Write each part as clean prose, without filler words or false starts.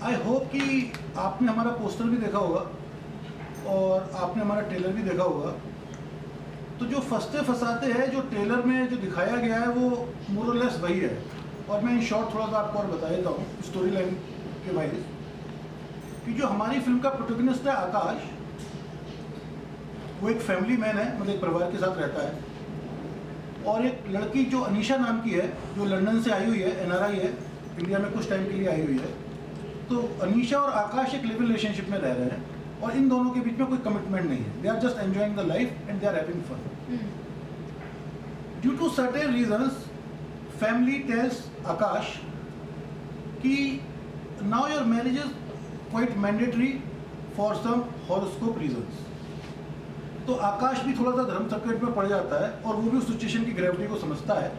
I hope कि आपने हमारा पोस्टर भी देखा होगा और आपने हमारा ट्रेलर भी देखा होगा। तो जो फंसते फंसाते हैं जो ट्रेलर में जो दिखाया गया है वो मोर और लेस वही है। और मैं इन शॉर्ट थोड़ा सा आपको और बता देता हूँ स्टोरी लाइन के वाइज कि जो हमारी फिल्म का प्रोटैगनिस्ट है आकाश, वो एक फैमिली मैन है, मतलब एक परिवार के साथ रहता है। और एक लड़की जो अनीशा नाम की है जो लंदन से आई हुई है, एनआरआई है, इंडिया में कुछ टाइम के लिए आई हुई है। तो अनीशा और आकाश एक लिव इन रिलेशनशिप में रह रहे हैं और इन दोनों के बीच में कोई कमिटमेंट नहीं है। They are just enjoying the life and they are having fun. Due to certain reasons family tells Akash कि now your marriage is quite mandatory for some horoscope reasons. तो आकाश भी थोड़ा सा धर्म संकट में पड़ जाता है और वो भी उस सिचुएशन की ग्रेविटी को समझता है।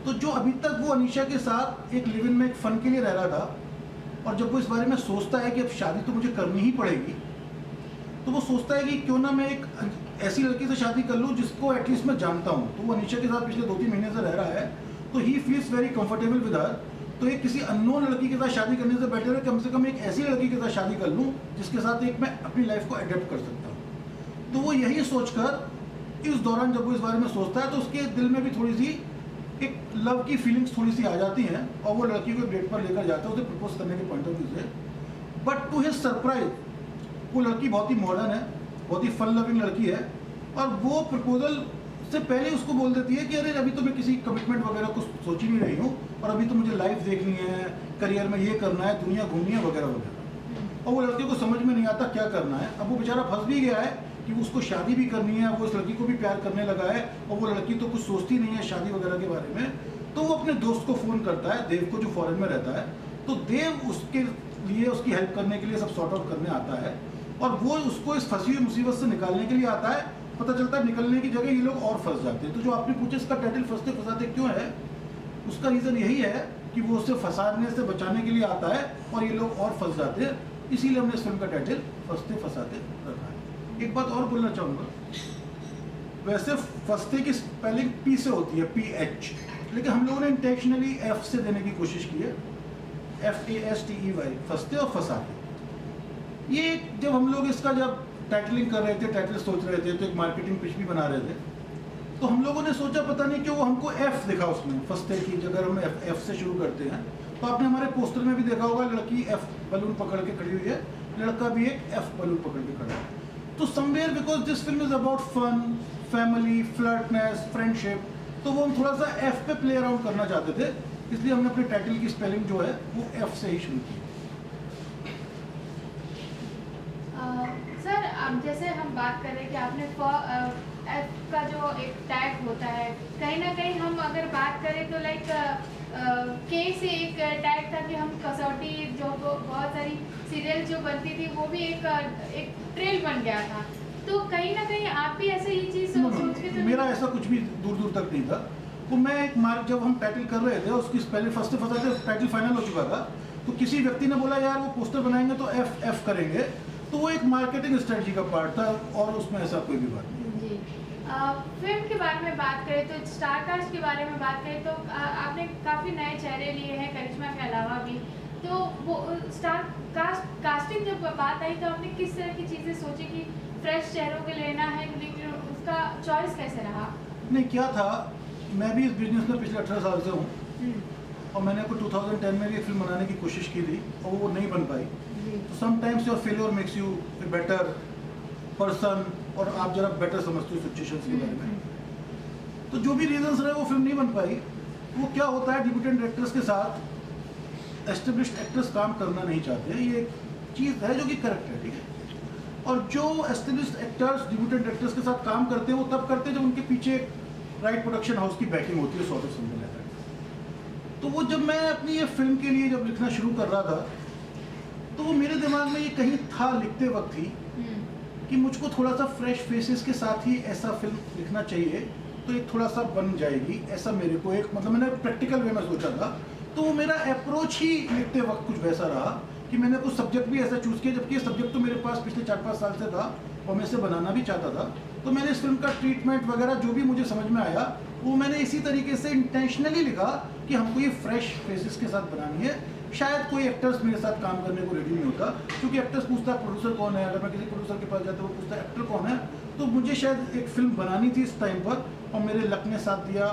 तो जो अभी तक वो अनीशा के साथ एक लिव इन में एक फन के लिए रह रहा था, और जब वो इस बारे में सोचता है कि अब शादी तो मुझे करनी ही पड़ेगी, तो वो सोचता है कि क्यों ना मैं एक ऐसी लड़की से शादी कर लूँ जिसको एटलीस्ट मैं जानता हूँ। तो वो अनीशा के साथ पिछले 2-3 महीने से रह रहा है, तो he feels very comfortable with her. तो एक किसी अननोन लड़की के साथ शादी करने से बेटर है कम से कम एक ऐसी लड़की के साथ शादी कर लूँ जिसके साथ एक मैं अपनी लाइफ को अडेप्ट कर सकता हूँ। तो वो यही सोचकर इस दौरान जब वो इस बारे में सोचता है तो उसके दिल में भी थोड़ी सी एक लव की फीलिंग्स थोड़ी सी आ जाती हैं और वो लड़की को डेट पर लेकर जाता है उसे प्रपोज करने के पॉइंट ऑफ व्यू से। बट टू हिज सरप्राइज वो लड़की बहुत ही मॉडर्न है, बहुत ही फन लविंग लड़की है, और वो प्रपोजल से पहले उसको बोल देती है कि अरे अभी तो मैं किसी कमिटमेंट वगैरह कुछ सोच ही नहीं रही हूँ और अभी तो मुझे लाइफ देखनी है, करियर में ये करना है, दुनिया घूमनी है वगैरह वगैरह। और वो लड़के को समझ में नहीं आता क्या करना है। अब वो बेचारा फंस भी गया है कि उसको शादी भी करनी है, वो इस लड़की को भी प्यार करने लगा है और वो लड़की तो कुछ सोचती नहीं है शादी वगैरह के बारे में। तो वो अपने दोस्त को फ़ोन करता है, देव को, जो फॉरेन में रहता है। तो देव उसके लिए उसकी हेल्प करने के लिए सब सॉर्ट आउट करने आता है और वो उसको इस फंसी हुई मुसीबत से निकालने के लिए आता है। पता चलता है निकलने की जगह ये लोग और फंस जाते हैं। तो जो आपने पूछे इसका टाइटल फंसते फंसाते क्यों है, उसका रीज़न यही है कि वो उससे फंसाने से बचाने के लिए आता है और ये लोग और फंस जाते हैं। इसीलिए हमने इस फिल्म का टाइटल फंसते फंसाते रखा है। एक बात और बोलना चाहूँगा, वैसे फंसते की स्पेलिंग पी से होती है, PH, लेकिन हम लोगों ने इंटेंशनली F से देने की कोशिश की है, FASTEY, फंसते और फंसाते। ये जब हम लोग इसका जब टाइटलिंग कर रहे थे, टाइटल सोच रहे थे, तो एक मार्केटिंग पिच भी बना रहे थे, तो हम लोगों ने सोचा पता नहीं क्यों वो हमको F दिखा उसमें, फंसते की जगह हम F से शुरू करते हैं। तो आपने हमारे पोस्टर में भी देखा होगा लड़की F बलून पकड़ के खड़ी हुई है, लड़का भी एक F बलून पकड़ के खड़ा है। तो somewhere because this film is about fun, family, flirtness, friendship, तो वो हम थोड़ा सा F पे प्ले अराउंड करना चाहते थे, इसलिए हमने अपने टाइटल की स्पेलिंग जो है वो F से ही शुरू की। सर अब जैसे हम बात कर रहे हैं कि आपने F का जो एक टैग होता है, कहीं ना कहीं हम अगर बात करें तो लाइक K से एक टैग था कि हम कसौटी जो बहुत सारी सीरियल जो बनती थी वो भी एक ट्रेल बन गया था। तो कहीं ना कहीं आप भी ऐसे ही चीज़ सोच के तो मेरा ऐसा कुछ भी दूर दूर तक नहीं था। तो मैं एक मार्क जब हम टाइटल कर रहे थे उसकी स्पेलिंग फंसते फंसाते टाइटल फाइनल हो चुका था, तो किसी व्यक्ति ने बोला यार वो पोस्टर बनाएंगे तो F करेंगे, तो वो एक मार्केटिंग स्ट्रेटजी का पार्ट था और उसमें ऐसा कोई भी बात नहीं। जी फिल्म के बारे में बात करें तो स्टार कास्ट के बारे में बात करें तो आपने काफ़ी नए चेहरे लिए हैं करिश्मा के अलावा भी। तो वो स्टार कास्टिंग जब बात आई तो आपने किस तरह की चीज़ें सोची कि फ्रेश चेहरों के लेना है, लेकिन उसका चॉइस कैसे रहा? नहीं, क्या था, मैं भी इस बिजनेस में पिछले 18 साल से हूँ और मैंने को 2010 में भी एक फिल्म बनाने की कोशिश की थी और वो नहीं बन पाई। तो sometimes your failure makes U a better person, और आप जरा बेटर समझते हो सिचुएशंस के बारे में। तो जो भी रीजंस रहे वो फिल्म नहीं बन पाई। वो क्या होता है, डिब्यूटेंट डायरेक्टर्स के साथ एस्टेब्लिश्ड एक्टर्स काम करना नहीं चाहते, ये एक चीज़ है जो कि करेक्ट है, ठीक है। और जो एस्टेब्लिश्ड एक्टर्स डिब्यूटेंट डायरेक्टर्स के साथ काम करते हैं वो तब करते हैं जब उनके पीछे राइट प्रोडक्शन हाउस की बैकिंग होती है, sort of something like that. तो वो जब मैं अपनी ये फिल्म के लिए जब लिखना शुरू कर रहा था तो वो मेरे दिमाग में ये कहीं था लिखते वक्त ही कि मुझको थोड़ा सा फ्रेश फेसेस के साथ ही ऐसा फिल्म लिखना चाहिए तो एक थोड़ा सा बन जाएगी, ऐसा मेरे को एक मतलब मैंने प्रैक्टिकल वे में सोचा था। तो वो मेरा अप्रोच ही लिखते वक्त कुछ वैसा रहा कि मैंने कुछ सब्जेक्ट भी ऐसा चूज़ किया, जबकि ये सब्जेक्ट तो मेरे पास पिछले 4-5 साल से था और मैं इसे बनाना भी चाहता था। तो मैंने इस फिल्म का ट्रीटमेंट वगैरह जो भी मुझे समझ में आया वो मैंने इसी तरीके से इंटेंशनली लिखा कि हमको ये फ्रेश फेसेस के साथ बनानी है। शायद कोई एक्टर्स मेरे साथ काम करने को रेडी नहीं होता, क्योंकि एक्टर्स पूछता है प्रोड्यूसर कौन है, अगर मैं किसी प्रोड्यूसर के पास जाता हूँ वो पूछता है एक्टर कौन है। तो मुझे शायद एक फिल्म बनानी थी इस टाइम पर, और मेरे लक ने साथ दिया,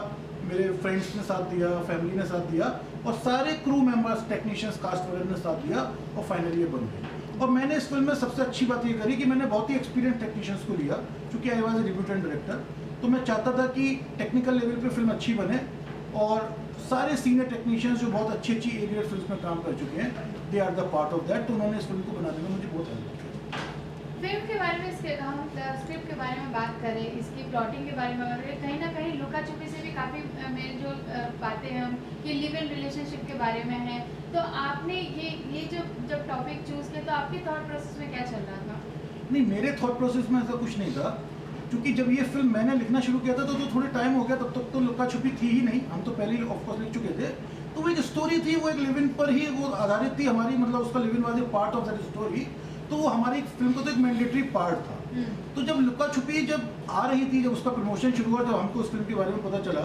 मेरे फ्रेंड्स ने साथ दिया, फैमिली ने साथ दिया, और सारे क्रू मेंबर्स, टेक्नीशियंस, कास्ट वगैरह ने साथ दिया, और फाइनली ये बन गई। और मैंने इस फिल्म में सबसे अच्छी बात ये करी कि मैंने बहुत ही एक्सपीरियंस टेक्नीशियंस को लिया, क्योंकि I was a debutante director. तो मैं चाहता था कि टेक्निकल लेवल पे फिल्म अच्छी बने, और सारे सीनियर टेक्नीशियंस जो बहुत अच्छी अच्छी ए ग्रेड फिल्म में काम कर चुके हैं, they are the part of that. तो उन्होंने इस फिल्म को बनाने में मुझे बहुत हेल्प किया। फिल्म के बारे में, इसके हम स्क्रिप्ट के बारे में बात करें, इसकी प्लॉटिंग के बारे में बात करें, कहीं ना कहीं लुका छुपी से भी काफ़ी मेरे जो बातें हैं हम ये लिव इन रिलेशनशिप के बारे में है। तो आपने ये जब टॉपिक चूज़ किया तो आपके थॉट प्रोसेस में क्या चल रहा था? नहीं, मेरे थॉट प्रोसेस में ऐसा कुछ नहीं था, क्योंकि जब ये फिल्म मैंने लिखना शुरू किया था तो थोड़े टाइम हो गया, तब तक तो लुका छुपी थी ही नहीं, हम तो पहले ही ऑफकोर्स लिख चुके थे। तो वो एक स्टोरी थी, वो एक लिव इन पर ही वो आधारित थी हमारी, मतलब उसका live in was a part of that story. तो वो हमारी फिल्म का तो एक मैंडेटरी पार्ट था। तो जब लुका छुपी जब आ रही थी, जब उसका प्रमोशन शुरू हुआ, जब हमको उस फिल्म के बारे में पता चला,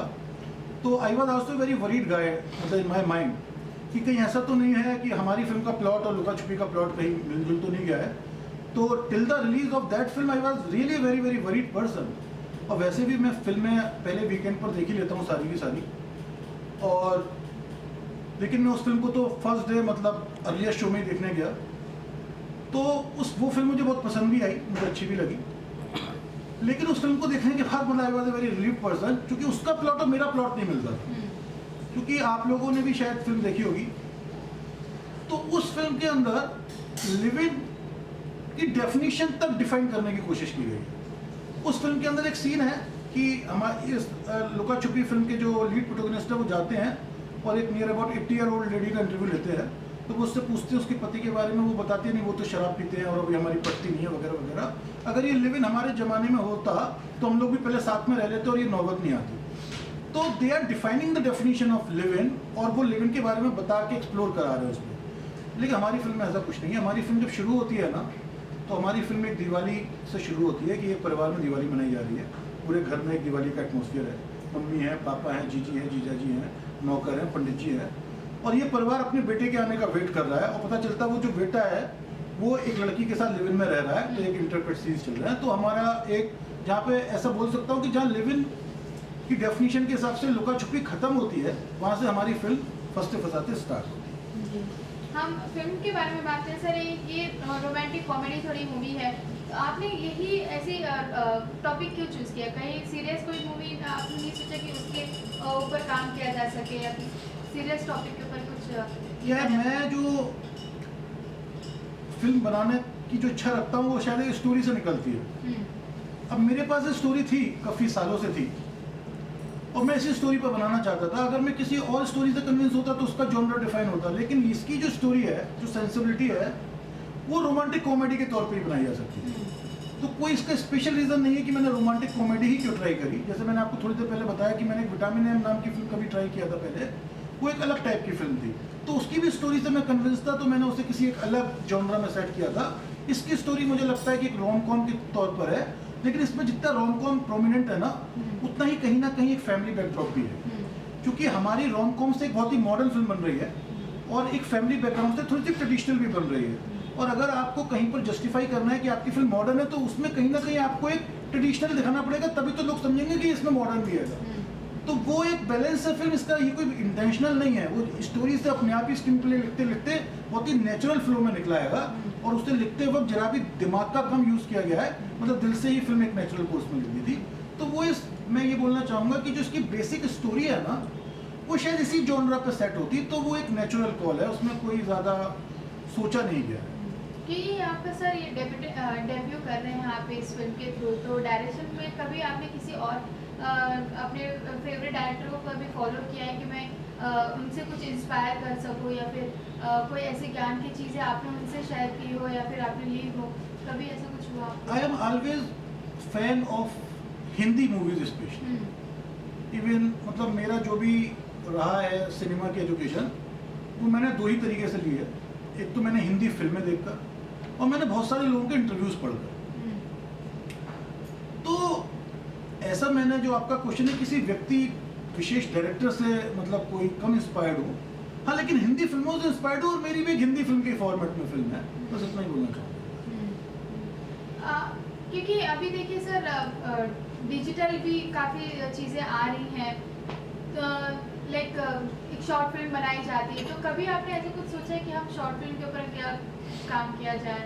तो I was also very worried guy, मतलब इन माई माइंड, कि कहीं ऐसा तो नहीं है कि हमारी फिल्म का प्लॉट और लुका छुपी का प्लॉट कहीं मिलजुल तो नहीं गया है। तो till the release of that film I was really very very worried person. और वैसे भी मैं फिल्में पहले वीकेंड पर देख ही लेता हूँ सारी की सारी, और लेकिन मैं उस फिल्म को तो फर्स्ट डे मतलब अर्लीस्ट शो में ही देखने गया। तो वो फिल्म मुझे बहुत पसंद भी आई, मुझे अच्छी भी लगी, लेकिन उस फिल्म को देखने के बाद मतलब आई was a very relieve person, क्योंकि उसका प्लॉट और मेरा प्लॉट नहीं मिलता। क्योंकि आप लोगों ने भी शायद फिल्म देखी होगी, तो उस फिल्म के अंदर लिव इन की डेफिनेशन तक डिफाइन करने की कोशिश की गई। उस फिल्म के अंदर एक सीन है कि हमारी इस लुका छुपी फिल्म के जो लीड प्रोटोगनिस्ट है वो जाते हैं और एक near about 80 year old lady का इंटरव्यू लेते हैं। तो वो उससे पूछते हैं उसके पति के बारे में, वो बताती है नहीं वो तो शराब पीते हैं और अभी हमारी पत्नी नहीं है वगैरह वगैरह। अगर ये लिव इन हमारे ज़माने में होता तो हम लोग भी पहले साथ में रह लेते और ये नौबत नहीं आती। तो they are defining the definition of live in, और वो लिव इन के बारे में बता के एक्सप्लोर करा रहे हैं उसमें। लेकिन हमारी फिल्म में ऐसा कुछ नहीं है। हमारी फिल्म जब शुरू होती है ना, तो हमारी फिल्म एक दिवाली से शुरू होती है कि एक परिवार में दिवाली मनाई जा रही है, पूरे घर में एक दिवाली का एटमॉस्फेयर है, मम्मी है, पापा हैं, जीजी हैं, जीजाजी हैं, नौकर हैं, पंडित जी हैं, और ये परिवार अपने बेटे के आने का वेट कर रहा है। और पता चलता है वो जो बेटा है वो एक लड़की के साथ लिव इन में रह रहा है, तो एक इंटरप्रेट सीरीज चल रहा है। तो हमारा एक जहाँ पे ऐसा बोल सकता हूँ कि जहाँ लिव इन की डेफिनेशन के हिसाब से लुका छुपी खत्म होती है, वहाँ से हमारी फिल्म फंसते फंसाते स्टार्ट होती है। हम फिल्म के बारे में बात करें सर, ये रोमांटिक कॉमेडी थोड़ी मूवी है, तो आपने यही ऐसी टॉपिक क्यों चूज़ किया? कहीं सीरियस कोई मूवी आपने नहीं सोचा कि उसके ऊपर काम किया जा सके, या सीरियस टॉपिक के ऊपर कुछ? यार मैं जो फिल्म बनाने की जो इच्छा रखता हूँ वो शायद एक स्टोरी से निकलती है। अब मेरे पास एक स्टोरी थी, काफ़ी सालों से थी, और मैं इसी स्टोरी पर बनाना चाहता था। अगर मैं किसी और स्टोरी से कन्विंस होता तो उसका जॉनर डिफाइन होता, लेकिन इसकी जो स्टोरी है, जो सेंसिबिलिटी है, वो रोमांटिक कॉमेडी के तौर पे ही बनाई जा सकती है। तो कोई इसका स्पेशल रीज़न नहीं है कि मैंने रोमांटिक कॉमेडी ही क्यों ट्राई करी। जैसे मैंने आपको थोड़ी देर पहले बताया कि मैंने एक विटामिन एम नाम की फिल्म कभी ट्राई किया था पहले, वो एक अलग टाइप की फिल्म थी, तो उसकी भी स्टोरी से मैं कन्विंस था, तो मैंने उसे किसी एक अलग जॉनरा में सेट किया था। इसकी स्टोरी मुझे लगता है कि एक रोम कॉम के तौर पर है, लेकिन इसमें जितना रोम कॉम प्रोमिनेंट है ना, उतना ही कहीं ना कहीं एक फैमिली बैकड्रॉप भी है। क्योंकि हमारी रोम कॉम से एक बहुत ही मॉडर्न फिल्म बन रही है, और एक फैमिली बैकग्राउंड से थोड़ी सी ट्रेडिशनल भी बन रही है। और अगर आपको कहीं पर जस्टिफाई करना है कि आपकी फिल्म मॉडर्न है, तो उसमें कहीं ना कहीं आपको एक ट्रेडिशनल दिखाना पड़ेगा, तभी तो लोग समझेंगे कि इसमें मॉडर्न भी है। तो वो एक बैलेंस है फिल्म, इसका ये कोई इंटेंशनल नहीं है। वो स्टोरी से अपने आप ही स्क्रीन प्ले लिखते लिखते बहुत ही नेचुरल फ्लो में निकलाएगा, और उसे लिखते वक्त जरा भी दिमाग का कम यूज़ किया गया है, मतलब दिल से ही फिल्म एक नेचुरल कोर्स में लिखी थी। तो वो मैं ये बोलना चाहूँगा कि जो इसकी बेसिक स्टोरी है ना, वो शायद इसी जॉनरा पर सेट होती, तो वो एक नेचुरल कॉल है, उसमें कोई ज़्यादा सोचा नहीं गया है। कि आपका सर ये डेब्यू कर रहे हैं आप इस फिल्म के थ्रू, तो डायरेक्शन में कभी आपने किसी और अपने फेवरेट डायरेक्टर को कभी फॉलो किया है कि मैं उनसे कुछ इंस्पायर कर सकूं, या फिर कोई ऐसी ज्ञान की चीज़ें आपने उनसे शेयर की हो या फिर आपने ली हो, कभी ऐसा कुछ हुआ? I am always fan of Hindi movies specially. Even मतलब मेरा जो भी रहा है सिनेमा की एजुकेशन, वो मैंने दो ही तरीके से ली है। एक तो मैंने हिंदी फिल्में देखकर, और मैंने बहुत सारे लोगों के इंटरव्यूज पढ़कर। तो ऐसा मैंने जो आपका क्वेश्चन है किसी व्यक्ति विशेष डायरेक्टर से मतलब कोई कम इंस्पायर्ड हूँ। हाँ, लेकिन हिंदी फिल्मों से इंस्पायर्ड हूँ और मेरी भी एक हिंदी फिल्म के फॉर्मेट में फिल्म है, बस इतना ही बोलना चाहूँगा। क्योंकि अभी देखिए सर, डिजिटल भी काफ़ी चीज़ें आ रही हैं, तो लाइक एक शॉर्ट फिल्म बनाई जाती है, तो कभी आपने ऐसे कुछ सोचा है कि हम शॉर्ट फिल्म के ऊपर क्या काम किया जाए?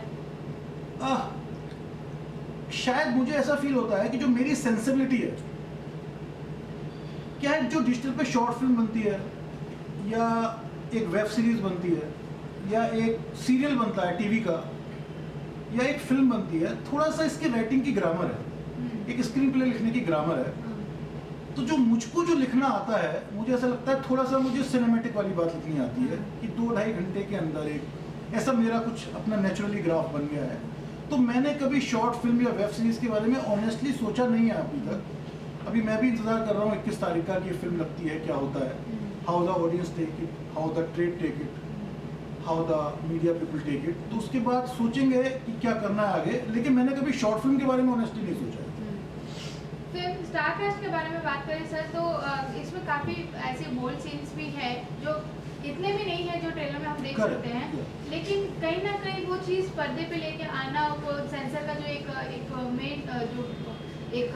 शायद मुझे ऐसा फील होता है कि जो मेरी सेंसिबिलिटी है, क्या है, जो डिजिटल पे शॉर्ट फिल्म बनती है या एक वेब सीरीज बनती है या एक सीरियल बनता है टीवी का या एक फिल्म बनती है, थोड़ा सा इसकी राइटिंग की ग्रामर है, एक स्क्रीन प्ले लिखने की ग्रामर है। तो जो मुझको जो लिखना आता है, मुझे ऐसा लगता है थोड़ा सा मुझे सिनेमैटिक वाली बात लिखनी आती है कि 2-2.5 घंटे के अंदर एक ऐसा मेरा कुछ अपना नेचुरली ग्राफ बन गया है। तो मैंने कभी शॉर्ट फिल्म या वेब सीरीज के बारे में ऑनेस्टली सोचा नहीं है अभी तक। अभी मैं भी इंतजार कर रहा हूँ 21 तारीख का कि ये फिल्म लगती है, क्या होता है, how the audience take it, how the trade take it, how the media people take it. तो उसके बाद सोचेंगे कि क्या करना है आगे, लेकिन मैंने कभी शॉर्ट फिल्म के बारे में ऑनेस्टली नहीं सोचा है। फिल्म स्टारकास्ट के बारे में बात करें सर, तो इसमें काफ़ी ऐसे बोल्ड सीन्स भी है जो इतने भी नहीं है जो ट्रेलर में हम देख सकते हैं, लेकिन कहीं ना कहीं वो चीज़ पर्दे पे लेके आना, वो सेंसर का जो एक मेन जो एक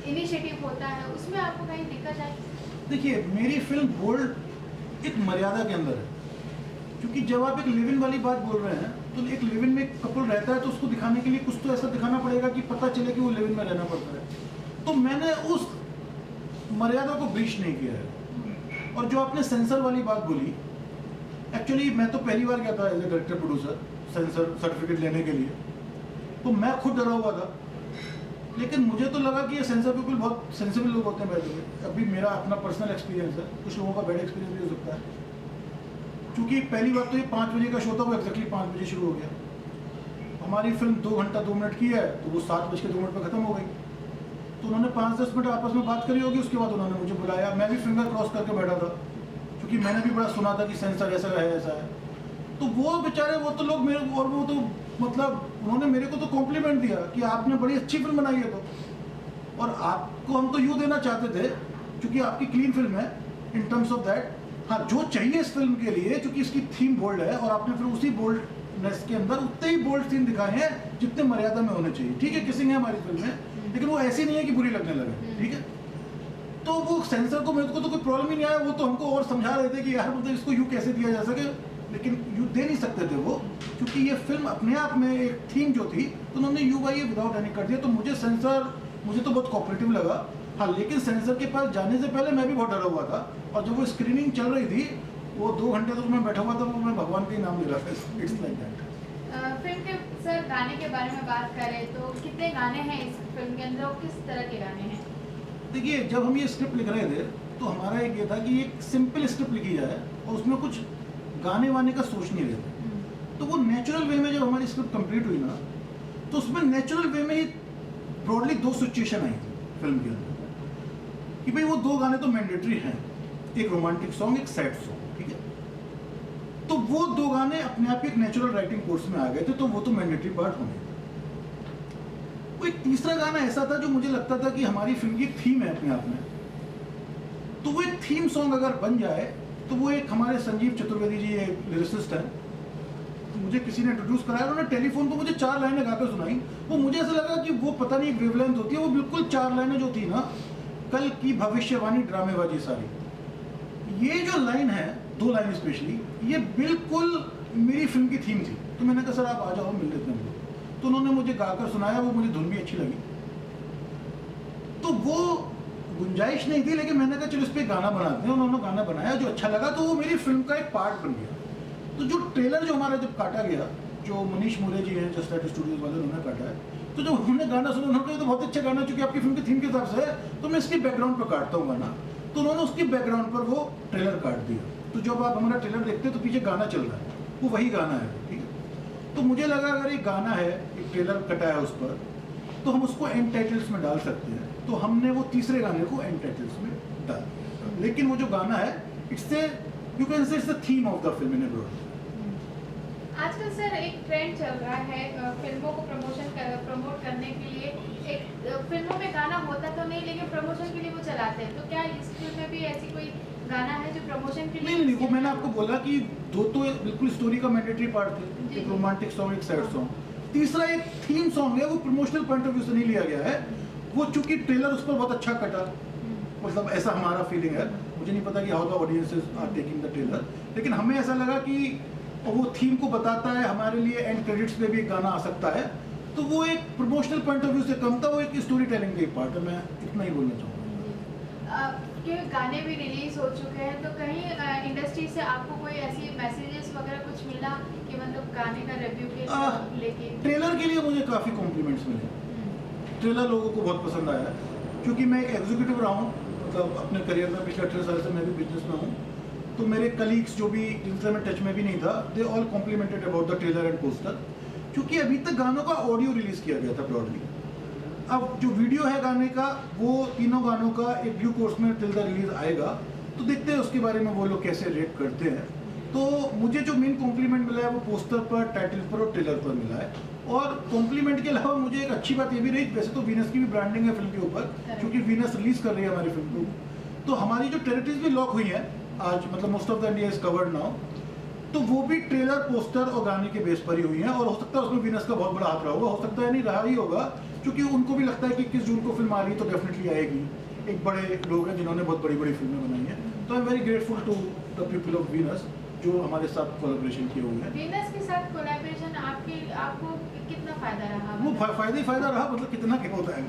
इनिशिएटिव होता है, उसमें आपको कहीं दिक्कत है? देखिए, मेरी फिल्म बोल्ड एक मर्यादा के अंदर है, क्योंकि जब आप एक लिव इन वाली बात बोल रहे हैं तो एक लिव इन में एक कपल रहता है, तो उसको दिखाने के लिए कुछ तो ऐसा दिखाना पड़ेगा कि पता चले कि वो लिव इन में रहना पड़ता है। तो मैंने उस मर्यादा को ब्रीच नहीं किया है। और जो आपने सेंसर वाली बात बोली, एक्चुअली मैं तो पहली बार गया था as a director producer censor certificate लेने के लिए, तो मैं खुद डरा हुआ था, लेकिन मुझे तो लगा कि ये सेंसर पीपल बहुत सेंसिबल लोग होते हैं। बैठे हुए अभी मेरा अपना पर्सनल एक्सपीरियंस है, कुछ लोगों का बैड एक्सपीरियंस भी हो सकता है, क्योंकि पहली बात तो ये 5 बजे का शो था, वो एक्जैक्टली 5 बजे शुरू हो गया। हमारी फिल्म 2 घंटा 2 मिनट की है, तो वो 7:02 पर खत्म हो गई। तो उन्होंने 5-10 मिनट आपस में बात करी होगी, उसके बाद उन्होंने मुझे बुलाया। मैं भी फिंगर क्रॉस करके बैठा था, क्योंकि मैंने भी बड़ा सुना था कि सेंसर ऐसा है ऐसा है। तो वो बेचारे, वो तो लोग मेरे, और वो तो मतलब उन्होंने मेरे को तो कॉम्प्लीमेंट दिया कि आपने बड़ी अच्छी फिल्म बनाई है। तो और आपको हम तो यूँ देना चाहते थे, क्योंकि आपकी क्लीन फिल्म है इन टर्म्स ऑफ दैट। हाँ, जो चाहिए इस फिल्म के लिए, क्योंकि इसकी थीम बोल्ड है, और आपने फिर उसी बोल्डनेस के अंदर उतने ही बोल्ड सीन दिखाए हैं जितने मर्यादा में होने चाहिए। ठीक है, किसिंग है हमारी फिल्म में, लेकिन वो ऐसी नहीं है कि बुरी लगने लगे। ठीक है, तो वो सेंसर को, मेरे को तो कोई प्रॉब्लम ही नहीं आया। वो तो हमको और समझा रहे थे कि यार मतलब इसको यूँ कैसे दिया जा सके, लेकिन यू दे नहीं सकते थे वो, क्योंकि ये फिल्म अपने आप में एक थीम जो थी, तो उन्होंने यू बाई विदाउट एनी कर दिया। तो मुझे तो बहुत कोऑपरेटिव लगा। हाँ, लेकिन सेंसर के पास जाने से पहले मैं भी बहुत डरा हुआ था, और जब वो स्क्रीनिंग चल रही थी, वो 2 घंटे तक मैं बैठा हुआ था, वो मैं भगवान का ही नाम ले रहा था। It's like that. फिल्म के सर गाने के बारे में बात करें तो कितने गाने हैं इस फिल्म के अंदर, और किस तरह के गाने हैं? देखिए, जब हम ये स्क्रिप्ट लिख रहे थे तो हमारा एक ये था कि एक सिंपल स्क्रिप्ट लिखी जाए और उसमें कुछ गाने वाने का सोच नहीं रहे थे। तो वो नेचुरल वे में जब हमारी स्क्रिप्ट कंप्लीट हुई ना, तो उसमें नेचुरल वे में ही ब्रॉडली 2 सिचुएशन आई थी फिल्म के अंदर कि भाई वो 2 गाने तो मैंडेटरी हैं, एक रोमांटिक सॉन्ग, एक सैड सॉन्ग। ठीक है, तो वो 2 गाने अपने आप एक नेचुरल राइटिंग कोर्स में आ गए थे, तो वो तो मैंडेटरी पार्ट होने थे। वो एक तीसरा गाना ऐसा था जो मुझे लगता था कि हमारी फिल्म की थीम है अपने आप में, तो वो एक थीम सॉन्ग अगर बन जाए, तो वो एक हमारे संजीव चतुर्वेदी जी एक लिरिसिस्ट हैं, तो मुझे किसी ने इंट्रोड्यूस कराया, उन्होंने टेलीफोन पर मुझे 4 लाइनें गाकर सुनाई। वो मुझे ऐसा लगा कि वो पता नहीं एक वेवलेंथ होती है, वो बिल्कुल 4 लाइनें जो थी ना, कल की भविष्यवाणी ड्रामेबाजी सारी, ये जो लाइन है, 2 लाइन स्पेशली, ये बिल्कुल मेरी फिल्म की थीम थी। तो मैंने कहा सर आप आ जाओ, मिल लेते हैं। तो उन्होंने मुझे गाकर सुनाया, वो मुझे धुन भी अच्छी लगी, तो वो गुंजाइश नहीं थी, लेकिन मैंने कहा चलो इस पर गाना बनाते हैं। उन्होंने गाना बनाया, जो अच्छा लगा, तो वो मेरी फिल्म का एक पार्ट बन गया। तो जो ट्रेलर जो हमारा जब काटा गया, जो मनीष मोरे जी हैं जस्ट राइट स्टूडियोज वाले, उन्होंने काटा है, तो जब उन्होंने गाना सुना, उन्होंने कहा तो बहुत अच्छा गाना, चूंकि आपकी फिल्म की थीम के हिसाब से है, तो मैं इसके बैकग्राउंड पर काटता हूँ गाना। तो उन्होंने उसके बैकग्राउंड पर वो ट्रेलर काट दिया। तो जब आप हमारा ट्रेलर देखते हैं तो पीछे गाना चल रहा है, वो वही गाना है। ठीक है, तो मुझे लगा अगर एक गाना है, एक ट्रेलर कटा है उस पर, तो हम उसको एंड टाइटल्स में डाल सकते हैं। तो हमने वो तीसरे गाने को एंड टाइटल्स में डाल दिया, लेकिन वो जो गाना है, it's you can say it's the theme of the film in a broad. आज आजकल सर एक ट्रेंड चल रहा है फिल्मों को प्रमोट करने के लिए। एक फिल्मों में गाना होता तो नहीं, लेकिन प्रमोशन के लिए वो चलाते हैं। तो क्या इस फिल्म में भी ऐसी कोई गाना है जो प्रमोशन के लिए? नहीं, वो मैंने आपको बोला कि दो तो बिल्कुल स्टोरी का मैंडेटरी पार्ट थे, जी। एक रोमांटिक सॉन्ग, एक सैड सॉन्ग। तीसरा एक थीम सॉन्ग है, वो प्रमोशनल पॉइंट ऑफ व्यू से नहीं लिया गया है। वो चूंकि ट्रेलर उस पर बहुत अच्छा कटा, मतलब ऐसा हमारा फीलिंग है। मुझे नहीं पता कि how the audiences are taking the trailer, लेकिन हमें ऐसा लगा कि वो थीम को बताता है हमारे लिए। एंड क्रेडिट्स पे भी एक गाना आ सकता है, तो वो एक प्रमोशनल पॉइंट ऑफ व्यू से कम था, वो एक स्टोरी टेलिंग का एक पार्ट है। मैं इतना ही बोलना चाहूँगा। क्योंकि गाने भी रिलीज हो चुके हैं, तो कहीं इंडस्ट्री से आपको कोई ऐसी मैसेजेस वगैरह कुछ मिला कि मतलब गाने का रिव्यू के लेके? ट्रेलर के लिए मुझे काफ़ी कॉम्प्लीमेंट्स मिले। ट्रेलर लोगों को बहुत पसंद आया, क्योंकि मैं एक एग्जीक्यूटिव रहा हूँ, मतलब अपने करियर में पिछले 18 साल से मैं भी बिजनेस में हूँ। तो मेरे कलीग्स जो भी जिनसे मैं टच में भी नहीं था, they all complimented about the trailer and poster. क्योंकि अभी तक गानों का ऑडियो रिलीज किया गया था ब्रॉडली। अब जो वीडियो है गाने का, वो तीनों गानों का एक ड्यू कोर्स में टिल द रिलीज आएगा, तो देखते हैं उसके बारे में वो लोग कैसे रेट करते हैं। तो मुझे जो मेन कॉम्प्लीमेंट मिला है वो पोस्टर पर, टाइटल पर और ट्रेलर पर मिला है। और कॉम्प्लीमेंट के अलावा मुझे एक अच्छी बात ये भी रही, वैसे तो वीनस की भी ब्रांडिंग है फिल्म के ऊपर, क्योंकि वीनस रिलीज कर रही है हमारी फिल्म को। तो हमारी जो टेरिटरीज भी लॉक हुई है आज, मतलब most of the India is covered now, तो वो भी ट्रेलर, पोस्टर और गाने के बेस पर ही हुई है। और हो सकता है उसमें वीनस का बहुत बड़ा हाथ रहा होगा, हो सकता है नहीं रहा ही होगा, क्योंकि उनको भी लगता है कि 21 जून को फिल्म आ रही है तो डेफिनेटली आएगी। एक बड़े लोग हैं जिन्होंने बहुत बड़ी बड़ी फिल्में बनाई हैं, तो I am very grateful to the people of Venus जो हमारे साथ कोलैबोरेशन किए हुए हैं। वीनस के साथ कोलैबोरेशन आपको कितना फायदा रहा? वो फायदा ही फायदा रहा, मतलब कितना क्या होता है।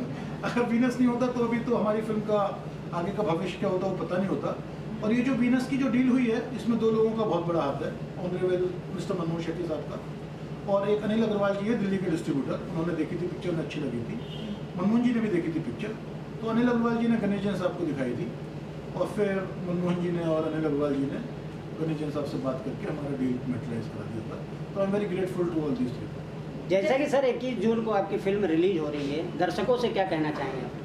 अगर वीनस नहीं होता तो अभी तो हमारी फिल्म का आगे का भविष्य क्या होता वो पता नहीं होता। और ये जो वीनस की जो डील हुई है, इसमें दो लोगों का बहुत बड़ा हाथ है, ऑनरेबल मिस्टर मनमोहन शेट्टी साहब का और एक अनिल अग्रवाल जी है, दिल्ली के डिस्ट्रीब्यूटर। उन्होंने देखी थी पिक्चर, उन्हें अच्छी लगी थी। मनमोहन जी ने भी देखी थी पिक्चर, तो अनिल अग्रवाल जी ने गणेश जैन साहब को दिखाई थी, और फिर मनमोहन जी ने और अनिल अग्रवाल जी ने गणेश जैन साहब से बात करके हमारा डील मेटलाइज करा दिया था। तो I am very grateful to all this people. जैसा कि सर 21 जून को आपकी फिल्म रिलीज हो रही है, दर्शकों से क्या कहना चाहेंगे आप?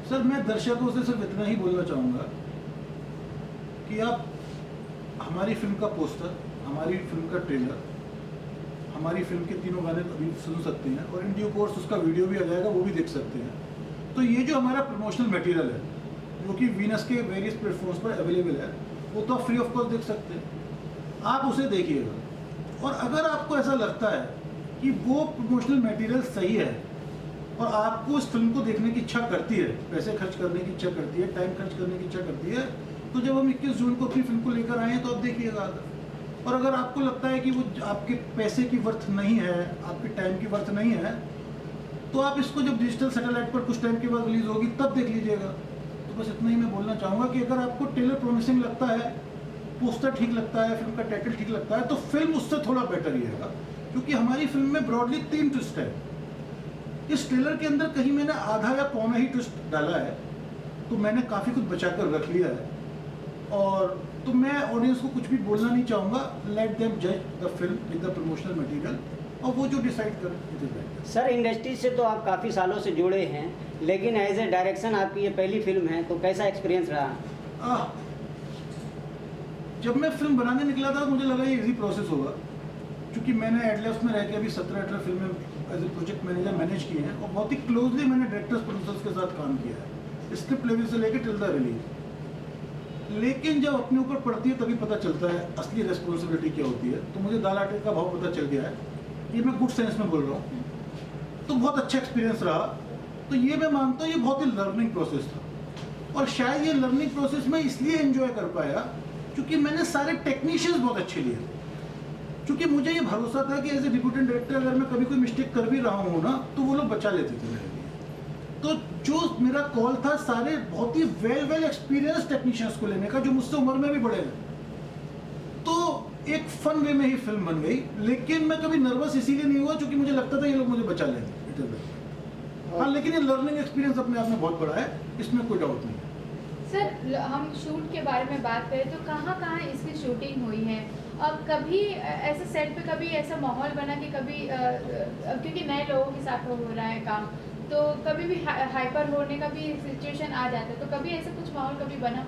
सर मैं दर्शकों से सिर्फ इतना ही बोलना चाहूँगा कि आप हमारी फिल्म का पोस्टर, हमारी फिल्म का ट्रेलर, हमारी फिल्म के तीनों गाने अभी सुन सकते हैं, और इन ड्यू कोर्स उसका वीडियो भी आ जाएगा, वो भी देख सकते हैं। तो ये जो हमारा प्रमोशनल मटेरियल है, जो कि वीनस के वेरियस प्लेटफॉर्म्स पर अवेलेबल है, वो तो आप फ्री ऑफ कॉस्ट देख सकते हैं। आप उसे देखिएगा, और अगर आपको ऐसा लगता है कि वो प्रमोशनल मटेरियल सही है और आपको इस फिल्म को देखने की इच्छा करती है, पैसे खर्च करने की इच्छा करती है, टाइम खर्च करने की इच्छा करती है, तो जब हम 21 जून को अपनी फिल्म को लेकर आए हैं तो आप देखिएगा। और अगर आपको लगता है कि वो आपके पैसे की वर्थ नहीं है, आपके टाइम की वर्थ नहीं है, तो आप इसको जब डिजिटल सैटेलाइट पर कुछ टाइम के बाद रिलीज होगी तब देख लीजिएगा। तो बस इतना ही मैं बोलना चाहूँगा कि अगर आपको ट्रेलर प्रॉमिसिंग लगता है, पोस्टर ठीक लगता है, फिल्म का टाइटल ठीक लगता है, तो फिल्म उससे थोड़ा बेटर ही रहेगा, क्योंकि हमारी फिल्म में ब्रॉडली 3 ट्विस्ट है। इस ट्रेलर के अंदर कहीं मैंने आधा या पौना ही ट्विस्ट डाला है, तो मैंने काफ़ी कुछ बचा कर रख लिया है। और तो मैं ऑडियंस को कुछ भी बोलना नहीं चाहूँगा, लेट देम जज the film with the promotional material, और वो जो डिसाइड कर। सर इंडस्ट्री से तो आप काफ़ी सालों से जुड़े हैं, लेकिन एज ए डायरेक्शन आपकी ये पहली फिल्म है, तो कैसा एक्सपीरियंस रहा? जब मैं फिल्म बनाने निकला था मुझे लगा ये इजी प्रोसेस होगा, क्योंकि मैंने एडलेफ्ट में रह के अभी 17-18 फिल्में as a project manager manage की हैं, और बहुत ही क्लोजली मैंने डायरेक्टर्स प्रोड्यूसर्स के साथ काम किया है, स्क्रिप्ट लेवल से लेकर टिल द रिलीज। लेकिन जब अपने ऊपर पड़ती है तभी पता चलता है असली रिस्पॉन्सिबिलिटी क्या होती है। तो मुझे दाल आटे का भाव पता चल गया है, ये मैं गुड सेंस में बोल रहा हूँ। तो बहुत अच्छा एक्सपीरियंस रहा। तो ये मैं मानता हूँ ये बहुत ही लर्निंग प्रोसेस था, और शायद ये लर्निंग प्रोसेस मैं इसलिए एंजॉय कर पाया क्योंकि मैंने सारे टेक्नीशियंस बहुत अच्छे लिए। क्योंकि मुझे ये भरोसा था कि एज ए डिप्यूटेड डायरेक्टर अगर मैं कभी कोई मिस्टेक कर भी रहा हूँ ना, तो वो लोग बचा लेते थे मेरे लिए। तो जो मेरा कॉल था सारे बहुत ही वेल एक्सपीरियंस टेक्नीशियंस को लेने का, जो मुझसे उम्र में भी बड़े हैं। तो एक फन वे में ही फिल्म बन गई, लेकिन मैं कभी नर्वस इसीलिए नहीं हुआ क्योंकि मुझे लगता था ये लोग मुझे बचा लेंगे। हाँ, लेकिन ये लर्निंग एक्सपीरियंस अपने आप में बहुत बड़ा है, इसमें कोई डाउट नहीं है। सर हम शूट के बारे में बात करें तो कहाँ इसकी शूटिंग हुई है, और कभी ऐसे सेट पे कभी ऐसा माहौल बना कि कभी क्योंकि नए लोगों के साथ हो रहा है काम, तो कभी भी हाइपर होने का भी सिचुएशन आ जाता है, तो कभी ऐसा कुछ माहौल कभी बना?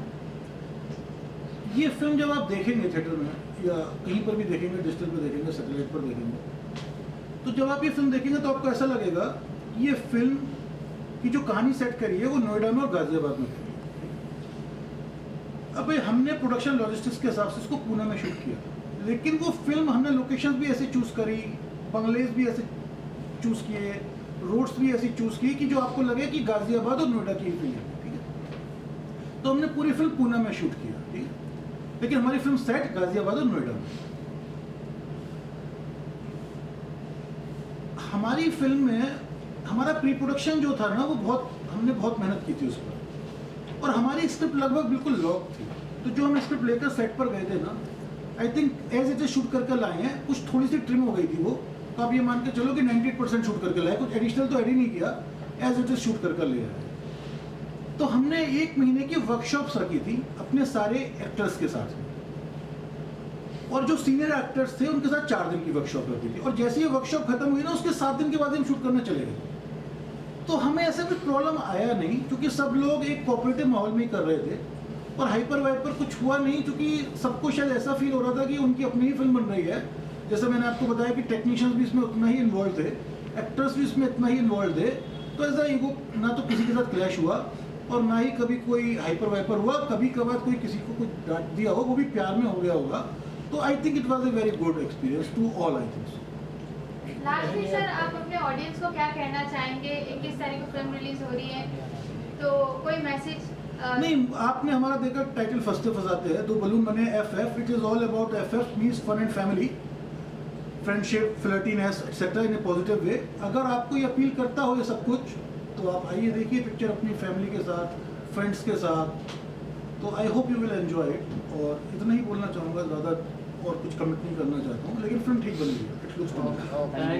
ये फिल्म जब आप देखेंगे थिएटर में, या कहीं पर भी देखेंगे, डिजिटल पर देखेंगे, सैटेलाइट पर देखेंगे, तो जब आप ये फिल्म देखेंगे तो आपको ऐसा लगेगा कि ये फिल्म की जो कहानी सेट करी है वो नोएडा में और गाजियाबाद में करी है। अब भाई हमने प्रोडक्शन लॉजिस्टिक्स के हिसाब से इसको पुणे में शूट किया, लेकिन वो फिल्म हमने लोकेशंस भी ऐसे चूज़ करी, बंगलेज भी ऐसे चूज़ किए, रोड्स भी ऐसी चूज़ की कि जो आपको लगे कि गाजियाबाद और नोएडा की फिल्म है, ठीक है। तो हमने पूरी फिल्म पुणे में शूट किया, ठीक है, लेकिन हमारी फिल्म सेट गाजियाबाद और नोएडा में। हमारी फिल्म में हमारा प्री प्रोडक्शन जो था ना, वो हमने बहुत मेहनत की थी उस पर, और हमारी स्क्रिप्ट लगभग बिल्कुल लॉक थी। तो जो हम स्क्रिप्ट लेकर सेट पर गए थे ना, I think as it is shoot करके लाए हैं, कुछ थोड़ी सी ट्रिम हो गई थी वो, तो आप ये मान के चलो कि 98% शूट करके लाए, कुछ एडिशनल तो ऐड ही नहीं किया, एज इट इज शूट करके ले आए। तो हमने 1 महीने की वर्कशॉप्स रखी थी अपने सारे एक्टर्स के साथ, और जो सीनियर एक्टर्स थे उनके साथ 4 दिन की वर्कशॉप रखी थी, और जैसे ये वर्कशॉप खत्म हुई ना, उसके 7 दिन के बाद हम शूट करने चले गए। तो हमें ऐसा कोई प्रॉब्लम आया नहीं, क्योंकि सब लोग एक कोऑपरेटिव माहौल में ही कर रहे थे, और हाइपर वाइपर कुछ हुआ नहीं, क्योंकि सबको शायद ऐसा फील हो रहा था कि उनकी अपनी ही फिल्म बन रही है। जैसे मैंने आपको बताया कि टेक्नीशियंस भी इसमें उतना ही इन्वॉल्व थे, एक्टर्स भी इसमें इतना ही इन्वॉल्व थे, तो ऐसा ईगो ना तो किसी के साथ क्लैश हुआ, और ना ही कभी कोई हाइपर वाइपर हुआ। कभी कभार कोई किसी को कुछ डांट दिया हो, वो भी प्यार में हो गया होगा। तो I think it was a very good experience to all, I think. Lastly sir, आप अपने ऑडियंस को क्या कहना चाहेंगे? 21 तारीख को फिल्म रिलीज हो रही है, तो कोई मैसेज? नहीं, आपने हमारा देखा टाइटल फंसते फंसाते हैं, 2 बलून बने FF, it is all about FF means fun and family, friendship, flirtiness etcetera in a positive way. अगर आपको ये अपील करता हो ये सब कुछ, तो आप आइए देखिए पिक्चर अपनी फैमिली के साथ, फ्रेंड्स के साथ। तो I hope you will enjoy it, और इतना ही बोलना चाहूँगा, ज़्यादा और कुछ कमिट नहीं करना चाहता हूँ, लेकिन फिल्म ठीक बनी है, इट लुक्स गुड।